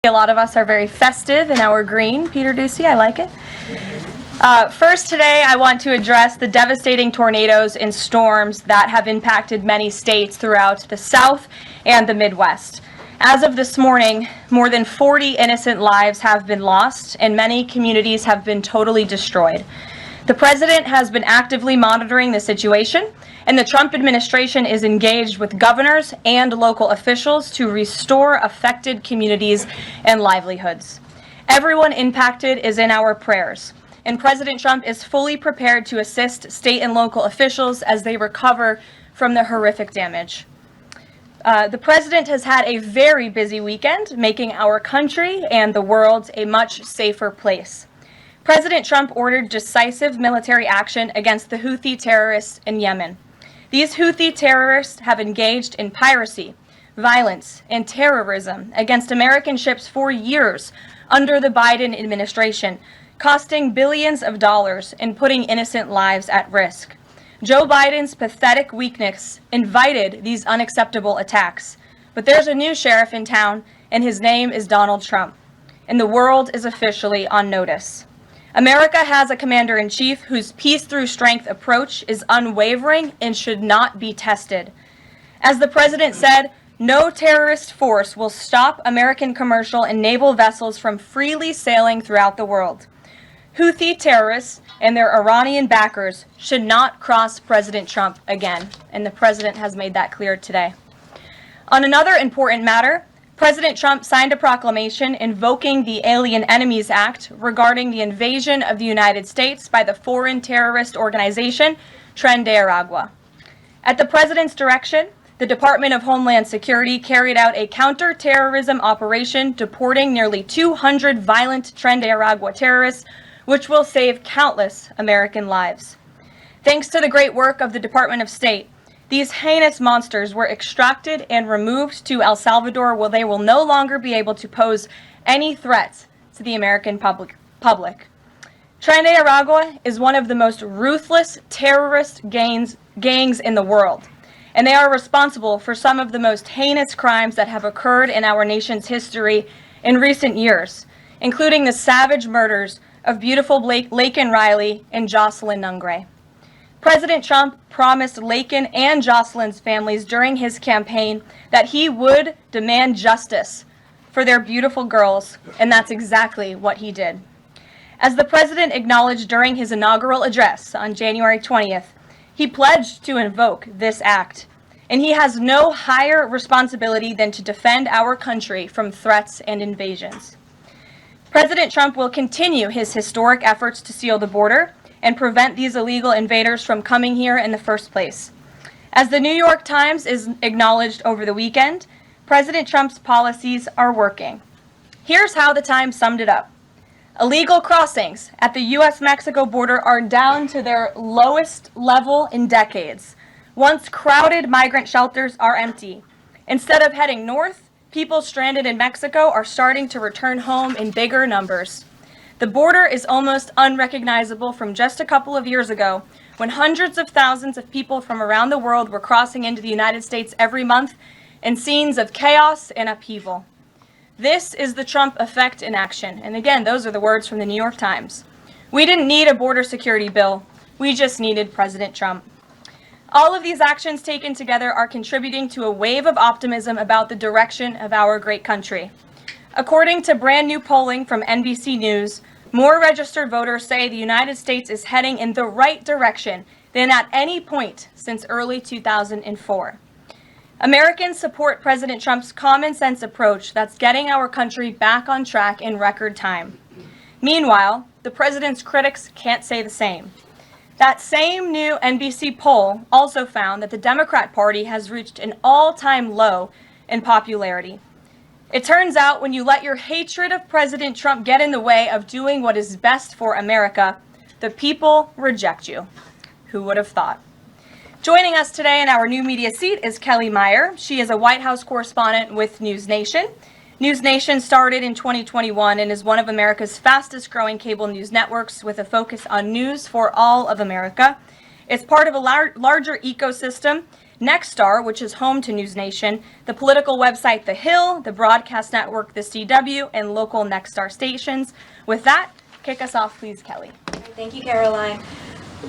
A lot of us are very festive in our green. Peter Ducey, I like it. First today, I want to address the devastating tornadoes and storms that have impacted many states throughout the South and the Midwest. As of this morning, more than 40 innocent lives have been lost, and many communities have been totally destroyed. The president has been actively monitoring the situation, and the Trump administration is engaged with governors and local officials to restore affected communities and livelihoods. Everyone impacted is in our prayers, and President Trump is fully prepared to assist state and local officials as they recover from the horrific damage. The president has had a very busy weekend, making our country and the world a much safer place. President Trump ordered decisive military action against the Houthi terrorists in Yemen. These Houthi terrorists have engaged in piracy, violence, and terrorism against American ships for years under the Biden administration, costing billions of dollars and putting innocent lives at risk. Joe Biden's pathetic weakness invited these unacceptable attacks. But there's a new sheriff in town, and his name is Donald Trump. And the world is officially on notice. America has a commander-in-chief whose peace-through-strength approach is unwavering and should not be tested. As the president said, no terrorist force will stop American commercial and naval vessels from freely sailing throughout the world. Houthi terrorists and their Iranian backers should not cross President Trump again, and the president has made that clear today. On another important matter, President Trump signed a proclamation invoking the Alien Enemies Act regarding the invasion of the United States by the foreign terrorist organization Tren de Aragua. At the president's direction, the Department of Homeland Security carried out a counter-terrorism operation deporting nearly 200 violent Tren de Aragua terrorists, which will save countless American lives. Thanks to the great work of the Department of State, these heinous monsters were extracted and removed to El Salvador, where they will no longer be able to pose any threats to the American public. Tren de Aragua is one of the most ruthless terrorist gangs in the world, and they are responsible for some of the most heinous crimes that have occurred in our nation's history in recent years, including the savage murders of beautiful Laken Riley and Jocelyn Nungray. President Trump promised Laken and Jocelyn's families during his campaign that he would demand justice for their beautiful girls, and that's exactly what he did. As the president acknowledged during his inaugural address on January 20th, he pledged to invoke this act, and he has no higher responsibility than to defend our country from threats and invasions. President Trump will continue his historic efforts to seal the border and prevent these illegal invaders from coming here in the first place. As the New York Times is acknowledged over the weekend, President Trump's policies are working. Here's how the Times summed it up. Illegal crossings at the U.S.-Mexico border are down to their lowest level in decades. Once crowded migrant shelters are empty. Instead of heading north, people stranded in Mexico are starting to return home in bigger numbers. The border is almost unrecognizable from just a couple of years ago, when hundreds of thousands of people from around the world were crossing into the United States every month in scenes of chaos and upheaval. This is the Trump effect in action. And again, those are the words from the New York Times. We didn't need a border security bill. We just needed President Trump. All of these actions taken together are contributing to a wave of optimism about the direction of our great country. According to brand new polling from NBC News, more registered voters say the United States is heading in the right direction than at any point since early 2004. Americans support President Trump's common sense approach that's getting our country back on track in record time. Meanwhile, the president's critics can't say the same. That same new NBC poll also found that the Democrat Party has reached an all-time low in popularity. It turns out when you let your hatred of President Trump get in the way of doing what is best for America, the people reject you. Who would have thought? Joining us today in our new media seat is Kelly Meyer. She is a White House correspondent with News Nation. News Nation started in 2021 and is one of America's fastest growing cable news networks with a focus on news for all of America. It's part of a larger ecosystem Nexstar, which is home to News Nation, the political website The Hill, the broadcast network The CW, and local Nexstar stations. With that, kick us off, please, Kelly. Thank you, Caroline.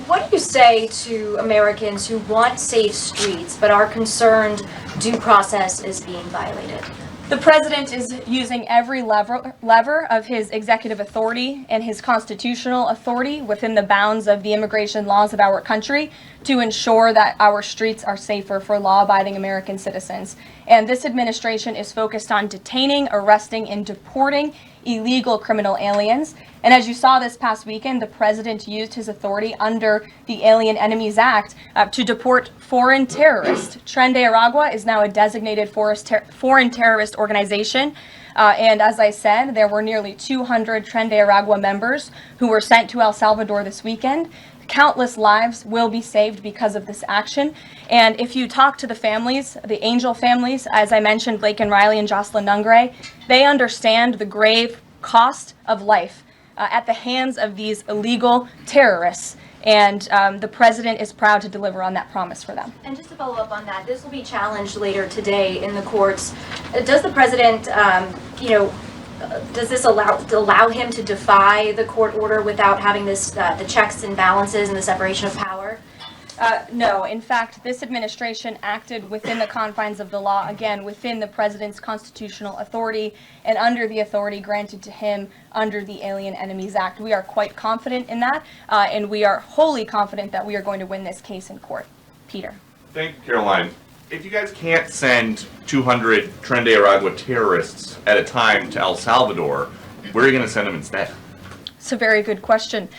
What do you say to Americans who want safe streets but are concerned due process is being violated? The president is using every lever of his executive authority and his constitutional authority within the bounds of the immigration laws of our country to ensure that our streets are safer for law-abiding American citizens. And this administration is focused on detaining, arresting, and deporting illegal criminal aliens. And as you saw this past weekend, the president used his authority under the Alien Enemies Act to deport foreign terrorists. Tren de Aragua is now a designated foreign terrorist organization. And as I said, there were nearly 200 Tren de Aragua members who were sent to El Salvador this weekend. Countless lives will be saved because of this action. And if you talk to the families, the Angel families, as I mentioned, Blake and Riley and Jocelyn Nungray, they understand the grave cost of life at the hands of these illegal terrorists. And the president is proud to deliver on that promise for them. And just to follow up on that, this will be challenged later today in the courts. Does the president, does this allow him to defy the court order without having this the checks and balances and the separation of power? No. In fact, this administration acted within the confines of the law, again, within the president's constitutional authority and under the authority granted to him under the Alien Enemies Act. We are quite confident in that, and we are wholly confident that we are going to win this case in court. Peter. Thank you, Caroline. If you guys can't send 200 Tren de Aragua terrorists at a time to El Salvador, where are you going to send them instead? It's a very good question.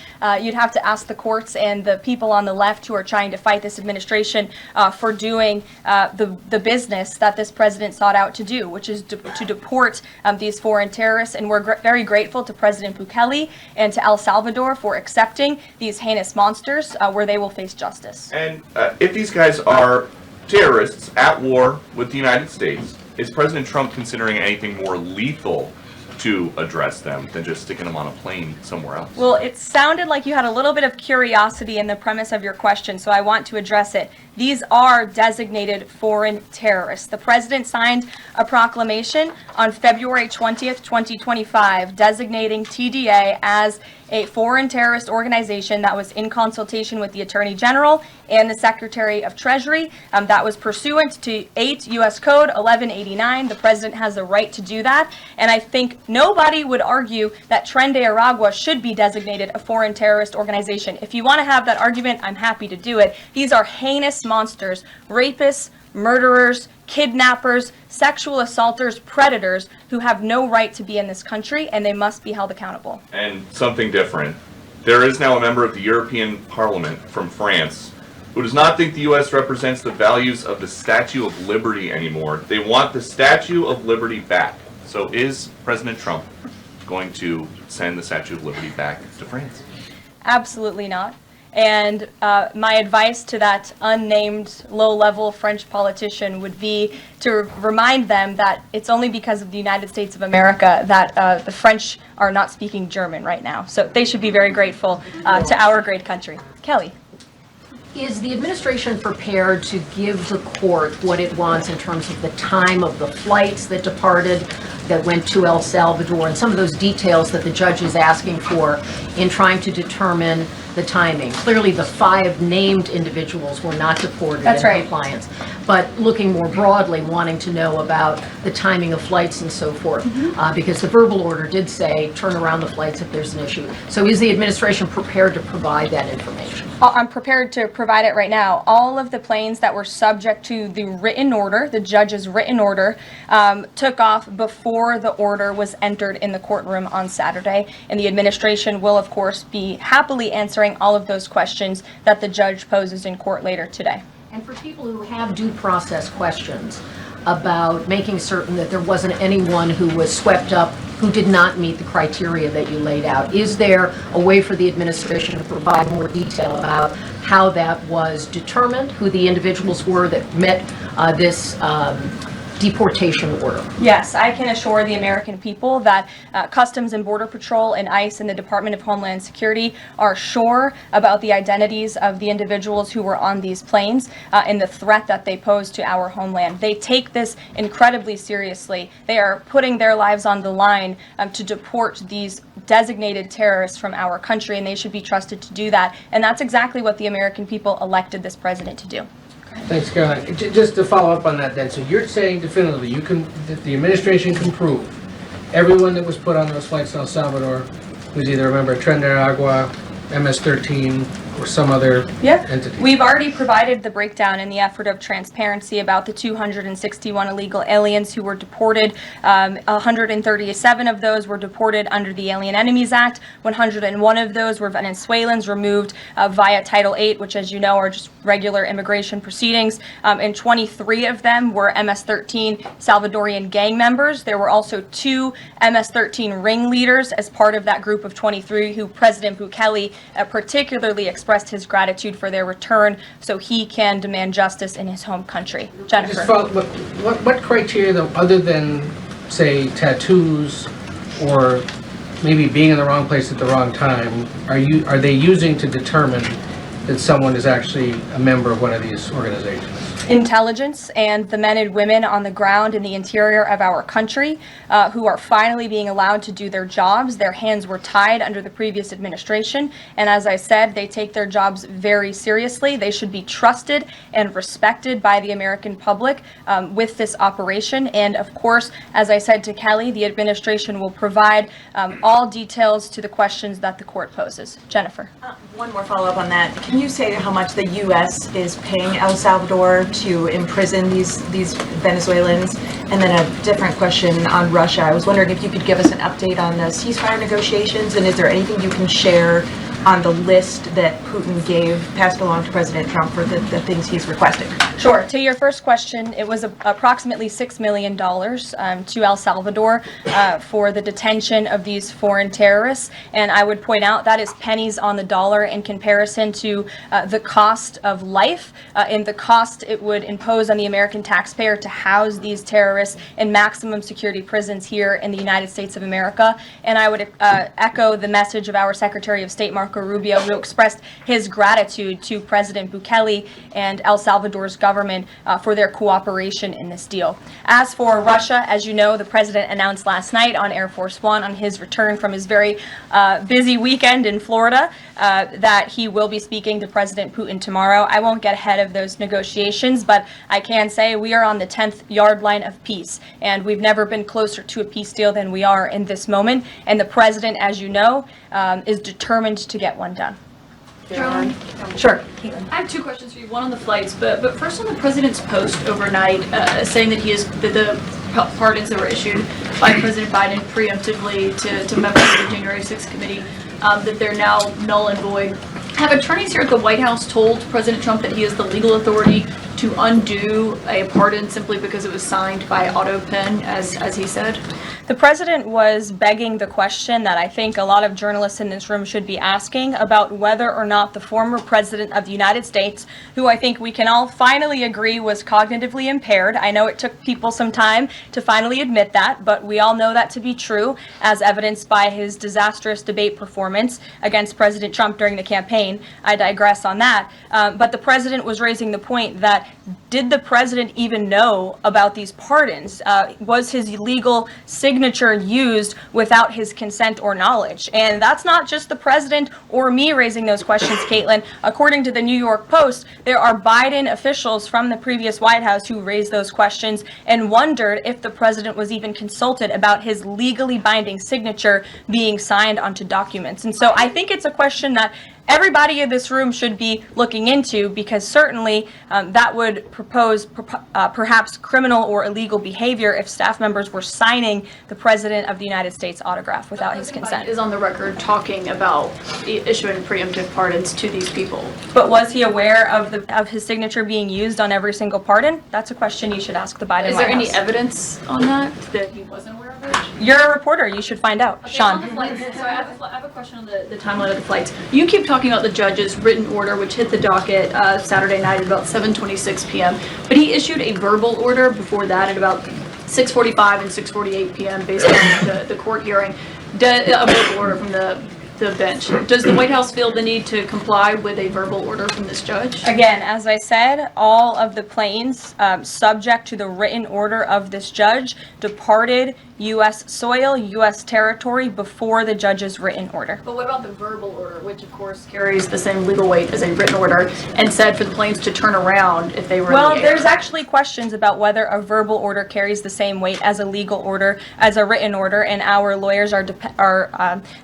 You'd have to ask the courts and the people on the left who are trying to fight this administration for doing the business that this president sought out to do, which is to deport these foreign terrorists. And we're very grateful to President Bukele and to El Salvador for accepting these heinous monsters where they will face justice. And if these guys are terrorists at war with the United States, is President Trump considering anything more lethal to address them than just sticking them on a plane somewhere else? Well, it sounded like you had a little bit of curiosity in the premise of your question, so I want to address it. These are designated foreign terrorists. The president signed a proclamation on February 20th, 2025, designating TDA as a foreign terrorist organization that was in consultation with the Attorney General and the Secretary of Treasury. That was pursuant to 8 U.S. Code 1189. The president has the right to do that. And I think nobody would argue that Tren de Aragua should be designated a foreign terrorist organization. If you want to have that argument, I'm happy to do it. These are heinous monsters, rapists, murderers, kidnappers, sexual assaulters, predators who have no right to be in this country, and they must be held accountable. And something different. There is now a member of the European Parliament from France who does not think the U.S. represents the values of the Statue of Liberty anymore. They want the Statue of Liberty back. So is President Trump going to send the Statue of Liberty back to France? Absolutely not. And my advice to that unnamed low-level French politician would be to remind them that it's only because of the United States of America that the French are not speaking German right now. So they should be very grateful to our great country. Kelly. Is the administration prepared to give the court what it wants in terms of the time of the flights that departed, that went to El Salvador, and some of those details that the judge is asking for in trying to determine the timing? Clearly, the 5 named individuals were not deported in compliance, but looking more broadly, wanting to know about the timing of flights and so forth, because the verbal order did say turn around the flights if there's an issue. So is the administration prepared to provide that information? I'm prepared to provide it right now. All of the planes that were subject to the written order, the judge's written order, took off before the order was entered in the courtroom on Saturday, and the administration will, of course, be happily answering all of those questions that the judge poses in court later today. And for people who have due process questions about making certain that there wasn't anyone who was swept up who did not meet the criteria that you laid out, is there a way for the administration to provide more detail about how that was determined, who the individuals were that met this deportation order? Yes, I can assure the American people that Customs and Border Patrol and ICE and the Department of Homeland Security are sure about the identities of the individuals who were on these planes and the threat that they pose to our homeland. They take this incredibly seriously. They are putting their lives on the line to deport these designated terrorists from our country, and they should be trusted to do that. And that's exactly what the American people elected this president to do. Thanks, Caroline. Just to follow up on that then, so you're saying definitively that the administration can prove everyone that was put on those flights to El Salvador was either a member of Tren de Aragua, MS-13, or some other entity? We've already provided the breakdown in the effort of transparency about the 261 illegal aliens who were deported. 137 of those were deported under the Alien Enemies Act. 101 of those were Venezuelans removed via Title VIII, which, as you know, are just regular immigration proceedings. And 23 of them were MS-13 Salvadorian gang members. There were also 2 MS-13 ringleaders as part of that group of 23 who President Bukele particularly expressed his gratitude for their return so he can demand justice in his home country. Jennifer. Just follow, what criteria, though, other than, say, tattoos or maybe being in the wrong place at the wrong time, are they using to determine that someone is actually a member of one of these organizations? Intelligence and the men and women on the ground in the interior of our country who are finally being allowed to do their jobs. Their hands were tied under the previous administration, and as I said, they take their jobs very seriously. They should be trusted and respected by the American public with this operation. And of course, as I said to Kelly, the administration will provide all details to the questions that the court poses. Jennifer. One more follow-up on that. Can you say how much the U.S. is paying El Salvador to imprison these Venezuelans? And then a different question on Russia. I was wondering if you could give us an update on the ceasefire negotiations, and is there anything you can share on the list that Putin passed along to President Trump for the things he's requesting? Sure. To your first question, it was approximately $6 million to El Salvador for the detention of these foreign terrorists. And I would point out that is pennies on the dollar in comparison to the cost of life and the cost it would impose on the American taxpayer to house these terrorists in maximum security prisons here in the United States of America. And I would echo the message of our Secretary of State, Marco Rubio, who expressed his gratitude to President Bukele and El Salvador's government for their cooperation in this deal. As for Russia, as you know, the president announced last night on Air Force One on his return from his very busy weekend in Florida that he will be speaking to President Putin tomorrow. I won't get ahead of those negotiations, but I can say we are on the 10th yard line of peace, and we've never been closer to a peace deal than we are in this moment. And the president, as you know, is determined to get one done. Caroline? Sure. I have 2 questions for you. One on the flights, but first on the president's post overnight, saying that the pardons that were issued by President Biden preemptively to members of the January 6th committee, that they're now null and void. Have attorneys here at the White House told President Trump that he has the legal authority to undo a pardon simply because it was signed by auto pen, as he said? The president was begging the question that I think a lot of journalists in this room should be asking about whether or not the former president of the United States, who I think we can all finally agree was cognitively impaired. I know it took people some time to finally admit that, but we all know that to be true, as evidenced by his disastrous debate performance against President Trump during the campaign. I digress on that. But the president was raising the point that did the president even know about these pardons? Was his legal signature used without his consent or knowledge? And that's not just the president or me raising those questions, Caitlin. According to the New York Post, there are Biden officials from the previous White House who raised those questions and wondered if the president was even consulted about his legally binding signature being signed onto documents. And so I think it's a question that everybody in this room should be looking into, because certainly that would propose perhaps criminal or illegal behavior if staff members were signing the President of the United States autograph without his consent. Biden is on the record talking about issuing preemptive pardons to these people. But was he aware of his signature being used on every single pardon? That's a question you should ask the Biden Is there White any House. evidence on that he wasn't aware of it? You're a reporter. You should find out. Okay, on the Sean. flights, so I have a question on the timeline of the flights. You keep talking about the judge's written order, which hit the docket Saturday night at about 7:26 p.m., but he issued a verbal order before that at about 6:45 and 6:48 p.m. based on the court hearing, a verbal order from the bench. Does the White House feel the need to comply with a verbal order from this judge? Again, as I said, all of the planes subject to the written order of this judge departed U.S. soil, U.S. territory before the judge's written order. But what about the verbal order, which of course carries the same legal weight as a written order, and said for the planes to turn around if they were Well, in the air? there's actually questions about whether a verbal order carries the same weight as a legal order, as a written order, and our lawyers are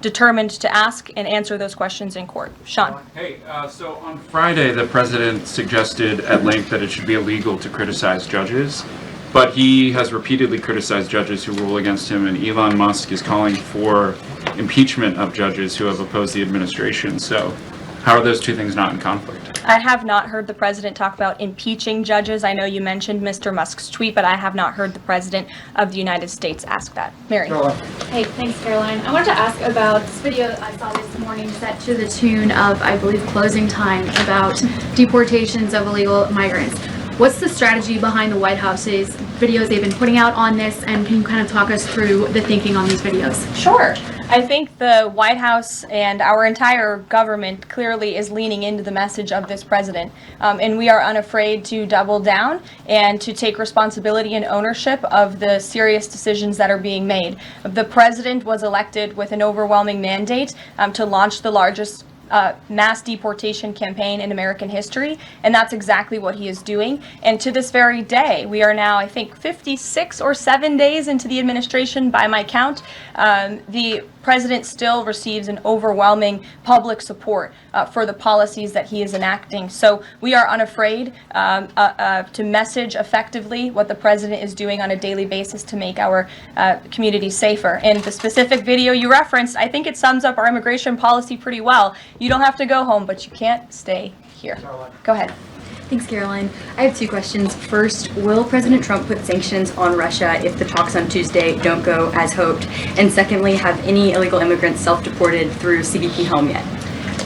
determined to ask and answer those questions in court. Sean. Hey, so on Friday, the president suggested at length that it should be illegal to criticize judges, but he has repeatedly criticized judges who rule against him, and Elon Musk is calling for impeachment of judges who have opposed the administration. So how are those two things not in conflict? I have not heard the president talk about impeaching judges. I know you mentioned Mr. Musk's tweet, but I have not heard the president of the United States ask that. Mary. Hey, thanks, Caroline. I wanted to ask about this video I saw this morning set to the tune of, I believe, Closing Time, about deportations of illegal migrants. What's the strategy behind the White House's videos they've been putting out on this, and can you kind of talk us through the thinking on these videos? Sure. I think the White House and our entire government clearly is leaning into the message of this president, and we are unafraid to double down and to take responsibility and ownership of the serious decisions that are being made. The president was elected with an overwhelming mandate to launch the largest mass deportation campaign in American history, and that's exactly what he is doing. And to this very day, we are now, I think, 56 or 7 days into the administration by my count. The president still receives an overwhelming public support for the policies that he is enacting. So we are unafraid to message effectively what the president is doing on a daily basis to make our community safer. And the specific video you referenced, I think it sums up our immigration policy pretty well. You don't have to go home, but you can't stay here. Go ahead. Thanks, Caroline. I have two questions. First, will President Trump put sanctions on Russia if the talks on Tuesday don't go as hoped? And secondly, have any illegal immigrants self-deported through CBP home yet?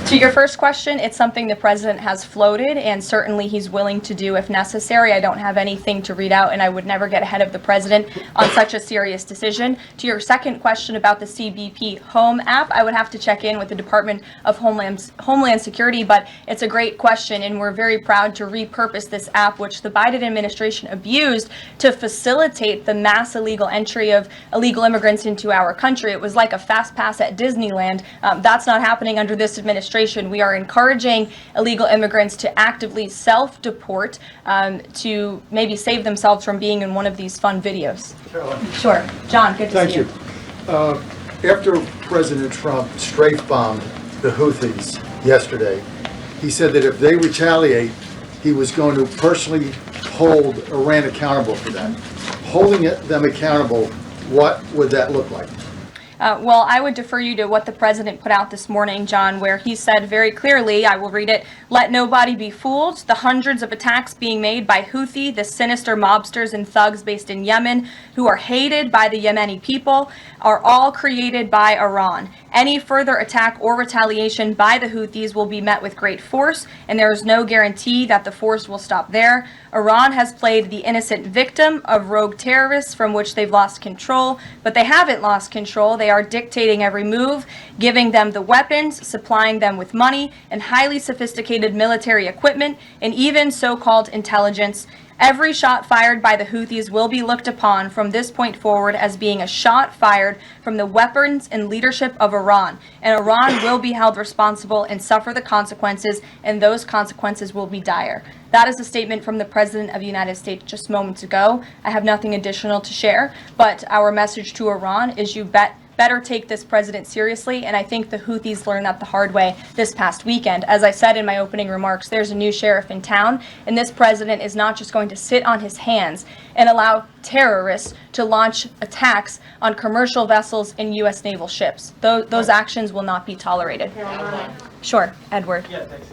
To your first question, it's something the president has floated, and certainly he's willing to do if necessary. I don't have anything to read out, and I would never get ahead of the president on such a serious decision. To your second question about the CBP Home app, I would have to check in with the Department of Homeland Security, but it's a great question, and we're very proud to repurpose this app, which the Biden administration abused to facilitate the mass illegal entry of illegal immigrants into our country. It was like a fast pass at Disneyland. That's not happening under this administration. We are encouraging illegal immigrants to actively self-deport to maybe save themselves from being in one of these fun videos. Caroline. Sure. John, good to see you. Thank you. After President Trump strafe-bombed the Houthis yesterday, he said that if they retaliate, he was going to personally hold Iran accountable for that. Holding them accountable, what would that look like? Well, I would defer you to what the president put out this morning, John, where he said very clearly, I will read it, "Let nobody be fooled. The hundreds of attacks being made by Houthi, the sinister mobsters and thugs based in Yemen, who are hated by the Yemeni people, are all created by Iran. Any further attack or retaliation by the Houthis will be met with great force, and there is no guarantee that the force will stop there. Iran has played the innocent victim of rogue terrorists from which they've lost control, but they haven't lost control. They are dictating every move, giving them the weapons, supplying them with money and highly sophisticated military equipment, and even so-called intelligence. Every shot fired by the Houthis will be looked upon from this point forward as being a shot fired from the weapons and leadership of Iran. And Iran will be held responsible and suffer the consequences, and those consequences will be dire." That is a statement from the President of the United States just moments ago. I have nothing additional to share, but our message to Iran is you better take this president seriously, and I think the Houthis learned that the hard way this past weekend. As I said in my opening remarks, there's a new sheriff in town, and this president is not just going to sit on his hands and allow terrorists to launch attacks on commercial vessels and U.S. naval ships. Those actions will not be tolerated. Sure, Edward. Yeah, thanks.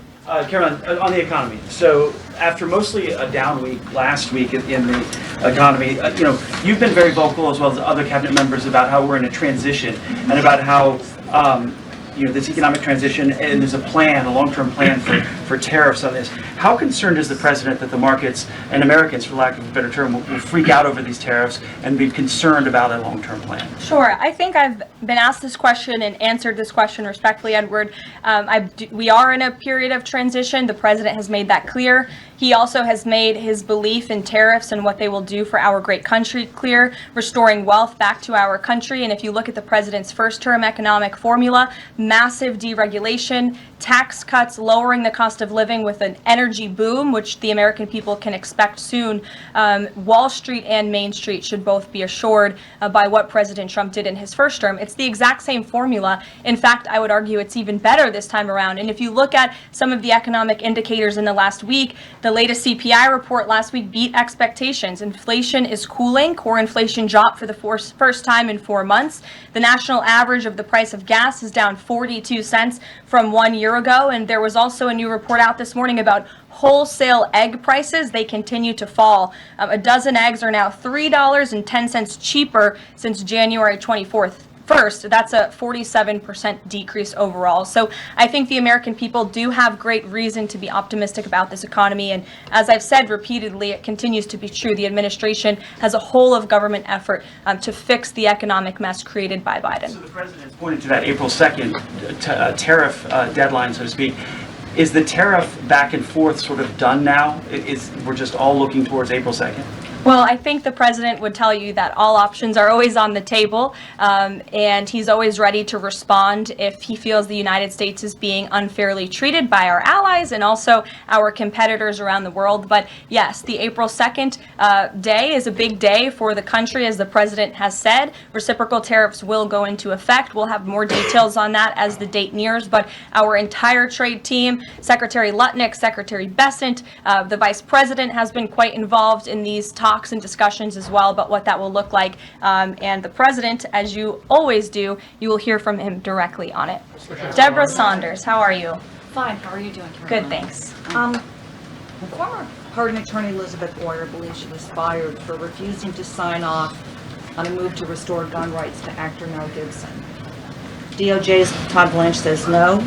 Caroline, on the economy. So after mostly a down week last week in the economy. You've been very vocal, as well as other cabinet members, about how we're in a transition and about how this economic transition, and there's a long-term plan for tariffs on this. How concerned is the president that the markets and Americans, for lack of a better term, will freak out over these tariffs and be concerned about a long-term plan? Sure. I think I've been asked this question and answered this question respectfully, Edward. We are in a period of transition. The president has made that clear. He also has made his belief in tariffs and what they will do for our great country clear, restoring wealth back to our country. And if you look at the president's first-term economic formula, massive deregulation, tax cuts, lowering the cost of living with an energy boom, which the American people can expect soon. Wall Street and Main Street should both be assured by what President Trump did in his first term. It's the exact same formula. In fact, I would argue it's even better this time around. And if you look at some of the economic indicators in the last week, the latest CPI report last week beat expectations. Inflation is cooling. Core inflation dropped for the first time in 4 months. The national average of the price of gas is down 42 cents from 1 year ago. And there was also a new report out this morning about wholesale egg prices. They continue to fall. A dozen eggs are now $3.10 cheaper since January 24th. First, that's a 47% decrease overall. So I think the American people do have great reason to be optimistic about this economy. And as I've said repeatedly, it continues to be true. The administration has a whole of government effort to fix the economic mess created by Biden. So the president's pointed to that April 2nd tariff deadline, so to speak. Is the tariff back and forth sort of done now? We're just all looking towards April 2nd? Well, I think the president would tell you that all options are always on the table, and he's always ready to respond if he feels the United States is being unfairly treated by our allies and also our competitors around the world. But yes, the April 2nd day is a big day for the country, as the president has said. Reciprocal tariffs will go into effect. We'll have more details on that as the date nears, but our entire trade team, Secretary Lutnick, Secretary Bessent, the vice president has been quite involved in these talks and discussions as well about what that will look like. And the president, as you always do, you will hear from him directly on it. Deborah Saunders, how are you? Fine. How are you doing, Caroline? Good, thanks. Former pardon attorney Elizabeth Boyer believes she was fired for refusing to sign off on a move to restore gun rights to actor Mel Gibson. DOJ's Todd Blanche says no.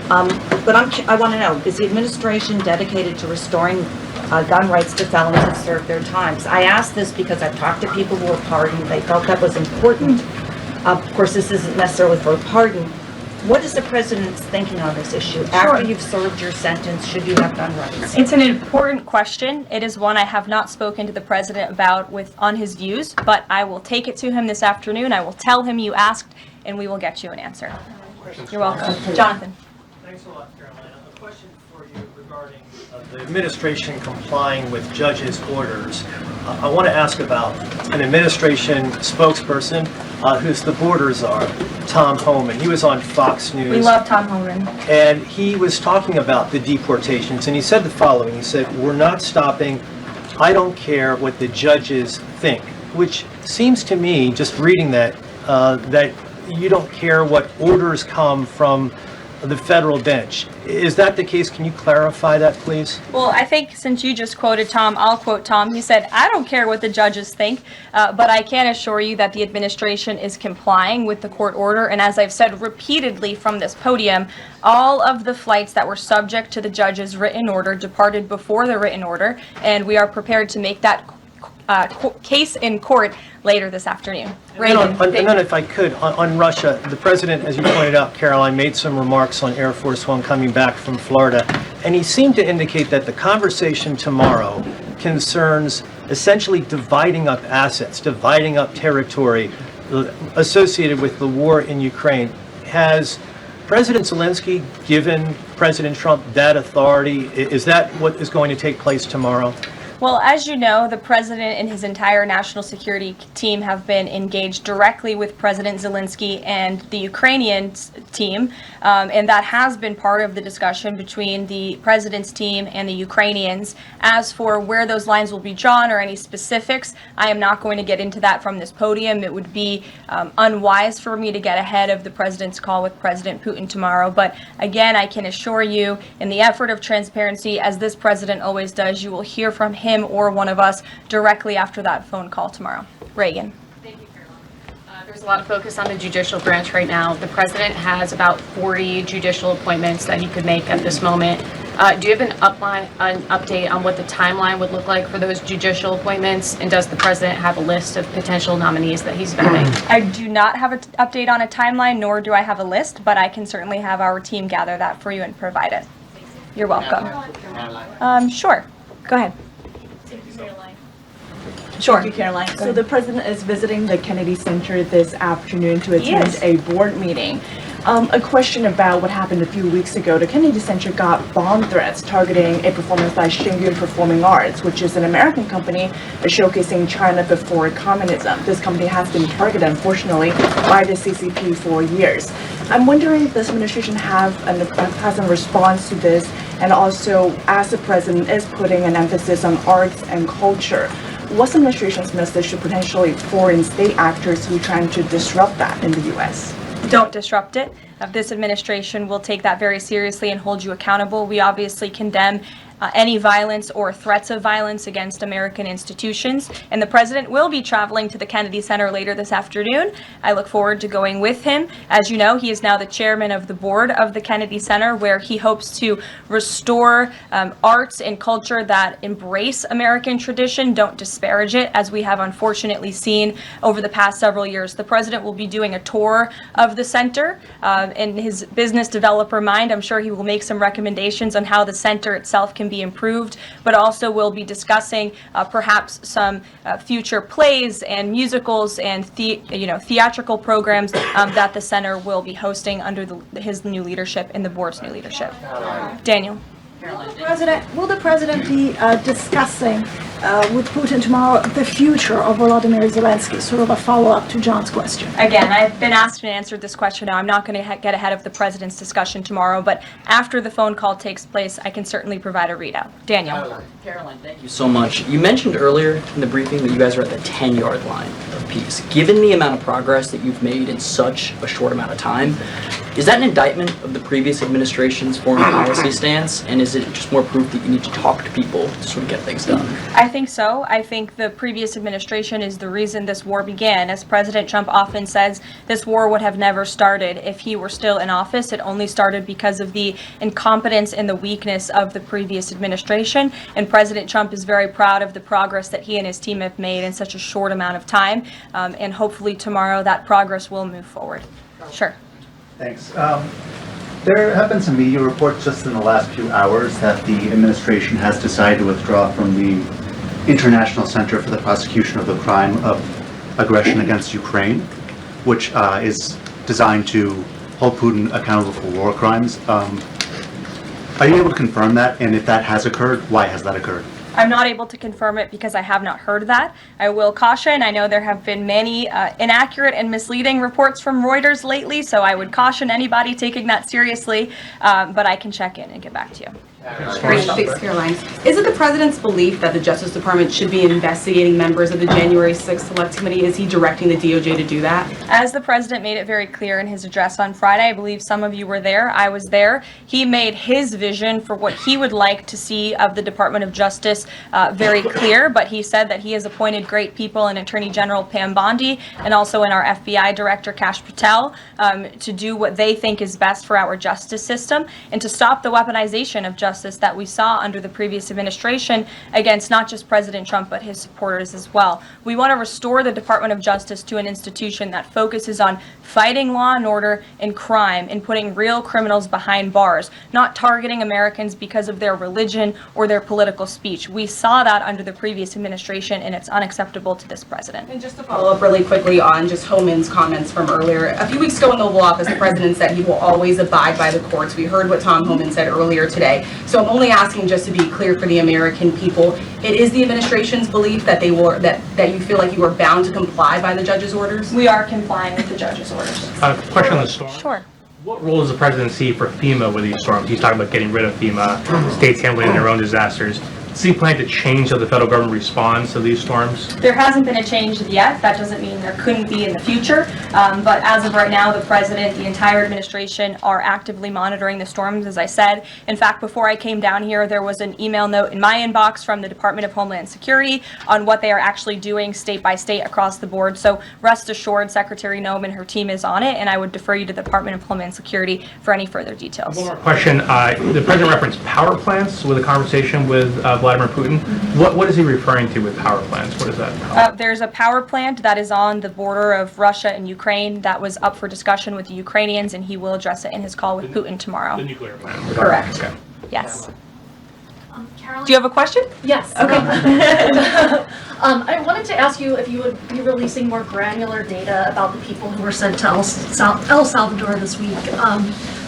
But I want to know, is the administration dedicated to restoring gun rights to felons who served their times? I ask this because I've talked to people who were pardoned. They felt that was important. Of course, this isn't necessarily for a pardon. What is the president's thinking on this issue? After you've served your sentence, should you have gun rights? It's an important question. It is one I have not spoken to the president about on his views, but I will take it to him this afternoon. I will tell him you asked, and we will get you an answer. You're welcome. Jonathan. Thanks a lot, Carolina. A question for you regarding the administration complying with judges' orders. I want to ask about an administration spokesperson who's the border czar, Tom Homan. He was on Fox News. We love Tom Homan. And he was talking about the deportations, and he said the following. He said, "We're not stopping. I don't care what the judges think," which seems to me, just reading that, that you don't care what orders come from the federal bench. Is that the case? Can you clarify that, please? Well, I think since you just quoted Tom, I'll quote Tom. He said, "I don't care what the judges think, but I can assure you that the administration is complying with the court order. And as I've said repeatedly from this podium, all of the flights that were subject to the judge's written order departed before the written order, and we are prepared to make that case in court later this afternoon." And then if I could, on Russia, the president, as you pointed out, Caroline, made some remarks on Air Force One coming back from Florida, and he seemed to indicate that the conversation tomorrow concerns essentially dividing up assets, dividing up territory associated with the war in Ukraine. Has President Zelensky given President Trump that authority? Is that what is going to take place tomorrow? Well, as you know, the president and his entire national security team have been engaged directly with President Zelensky and the Ukrainian team, and that has been part of the discussion between the president's team and the Ukrainians. As for where those lines will be drawn or any specifics, I am not going to get into that from this podium. It would be unwise for me to get ahead of the president's call with President Putin tomorrow. But again, I can assure you, in the effort of transparency, as this president always does, you will hear from him him or one of us directly after that phone call tomorrow. Reagan. Thank you, Caroline. There's a lot of focus on the judicial branch right now. The president has about 40 judicial appointments that he could make at this moment. Do you have an update on what the timeline would look like for those judicial appointments? And does the president have a list of potential nominees that he's vetting? I do not have an update on a timeline, nor do I have a list, but I can certainly have our team gather that for you and provide it. You're welcome. Sure. Go ahead. Sure. Thank you, Caroline. So the president is visiting the Kennedy Center this afternoon to attend a board meeting. A question about what happened a few weeks ago. The Kennedy Center got bomb threats targeting a performance by Shingyun Performing Arts, which is an American company showcasing China before communism. This company has been targeted, unfortunately, by the CCP for years. I'm wondering if this administration has a response to this, and also as the president is putting an emphasis on arts and culture, what's the administration's message to potentially foreign state actors who are trying to disrupt that in the U.S.? Don't disrupt it. This administration will take that very seriously and hold you accountable. We obviously condemn any violence or threats of violence against American institutions. And the president will be traveling to the Kennedy Center later this afternoon. I look forward to going with him. As you know, he is now the chairman of the board of the Kennedy Center, where he hopes to restore arts and culture that embrace American tradition, don't disparage it, as we have unfortunately seen over the past several years. The president will be doing a tour of the center. In his business developer mind, I'm sure he will make some recommendations on how the center itself can be improved, but also will be discussing perhaps some future plays and musicals and theatrical programs that the center will be hosting under his new leadership and the board's new leadership. Daniel. Will the president be discussing with Putin tomorrow the future of Volodymyr Zelensky, sort of a follow-up to John's question? Again, I've been asked and answered this question now. I'm not going to get ahead of the president's discussion tomorrow, but after the phone call takes place, I can certainly provide a readout. Daniel. Caroline, thank you so much. You mentioned earlier in the briefing that you guys are at the 10-yard line of peace. Given the amount of progress that you've made in such a short amount of time, is that an indictment of the previous administration's foreign policy stance, and is it just more proof that you need to talk to people to sort of get things done? I think so. I think the previous administration is the reason this war began. As President Trump often says, this war would have never started if he were still in office. It only started because of the incompetence and the weakness of the previous administration. And President Trump is very proud of the progress that he and his team have made in such a short amount of time. And hopefully tomorrow that progress will move forward. Sure. Thanks. There have been some media reports just in the last few hours that the administration has decided to withdraw from the International Center for the Prosecution of the Crime of Aggression against Ukraine, which is designed to hold Putin accountable for war crimes. Are you able to confirm that? And if that has occurred, why has that occurred? I'm not able to confirm it because I have not heard that. I will caution, I know there have been many inaccurate and misleading reports from Reuters lately, so I would caution anybody taking that seriously, but I can check in and get back to you. Great, thanks, Caroline. Is it the president's belief that the Justice Department should be investigating members of the January 6th Select Committee? Is he directing the DOJ to do that? As the president made it very clear in his address on Friday, I believe some of you were there, I was there, he made his vision for what he would like to see of the Department of Justice very clear, but he said that he has appointed great people in Attorney General Pam Bondi and also in our FBI Director Kash Patel to do what they think is best for our justice system and to stop the weaponization of justice that we saw under the previous administration against not just President Trump but his supporters as well. We want to restore the Department of Justice to an institution that focuses on fighting law and order and crime and putting real criminals behind bars, not targeting Americans because of their religion or their political speech. We saw that under the previous administration and it's unacceptable to this president. And just to follow up really quickly on just Homan's comments from earlier. A few weeks ago in the Oval Office, the president said he will always abide by the courts. We heard what Tom Homan said earlier today. So I'm only asking just to be clear for the American people. It is the administration's belief that they will, that you feel like you are bound to comply by the judge's orders? We are complying with the judge's orders. Question on the storm. Sure. What role does the president see for FEMA with these storms? He's talking about getting rid of FEMA, states handling their own disasters. Does he plan to change how the federal government responds to these storms? There hasn't been a change yet. That doesn't mean there couldn't be in the future. But as of right now, the president, the entire administration are actively monitoring the storms, as I said. In fact, before I came down here, there was an email note in my inbox from the Department of Homeland Security on what they are actually doing state by state across the board. So rest assured, Secretary Noem and her team is on it, and I would defer you to the Department of Homeland Security for any further details. One more question. The president referenced power plants with a conversation with Vladimir Putin. What is he referring to with power plants? What is that? There's a power plant that is on the border of Russia and Ukraine that was up for discussion with the Ukrainians, and he will address it in his call with Putin tomorrow. The nuclear plant. Correct. Okay. Yes. Caroline? Do you have a question? Yes. Okay. I wanted to ask you if you would be releasing more granular data about the people who were sent to El Salvador this week.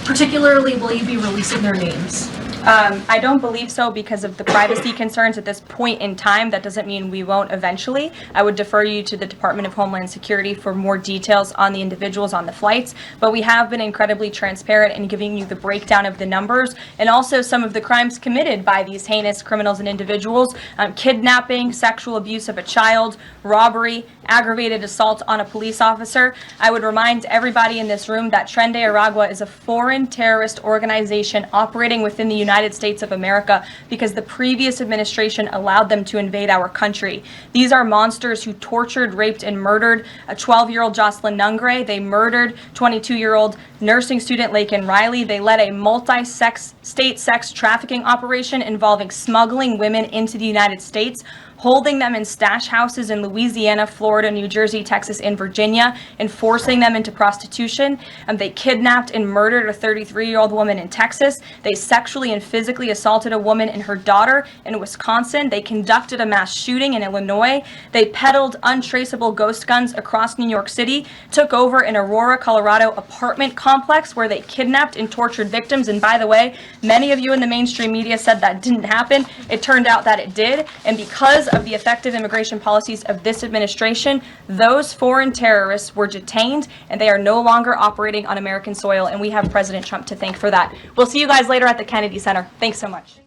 Particularly, will you be releasing their names? I don't believe so because of the privacy concerns at this point in time. That doesn't mean we won't eventually. I would defer you to the Department of Homeland Security for more details on the individuals on the flights, but we have been incredibly transparent in giving you the breakdown of the numbers and also some of the crimes committed by these heinous criminals and individuals: kidnapping, sexual abuse of a child, robbery, aggravated assault on a police officer. I would remind everybody in this room that Tren de Aragua is a foreign terrorist organization operating within the United States of America because the previous administration allowed them to invade our country. These are monsters who tortured, raped, and murdered a 12-year-old Jocelyn Nungre. They murdered 22-year-old nursing student Laken Riley. They led a multi-state sex trafficking operation involving smuggling women into the United States, holding them in stash houses in Louisiana, Florida, New Jersey, Texas, and Virginia, and forcing them into prostitution. They kidnapped and murdered a 33-year-old woman in Texas. They sexually and physically assaulted a woman and her daughter in Wisconsin. They conducted a mass shooting in Illinois. They peddled untraceable ghost guns across New York City, took over an Aurora, Colorado apartment complex where they kidnapped and tortured victims. And by the way, many of you in the mainstream media said that didn't happen. It turned out that it did. And because of the effective immigration policies of this administration, those foreign terrorists were detained and they are no longer operating on American soil, and we have President Trump to thank for that. We'll see you guys later at the Kennedy Center. Thanks so much.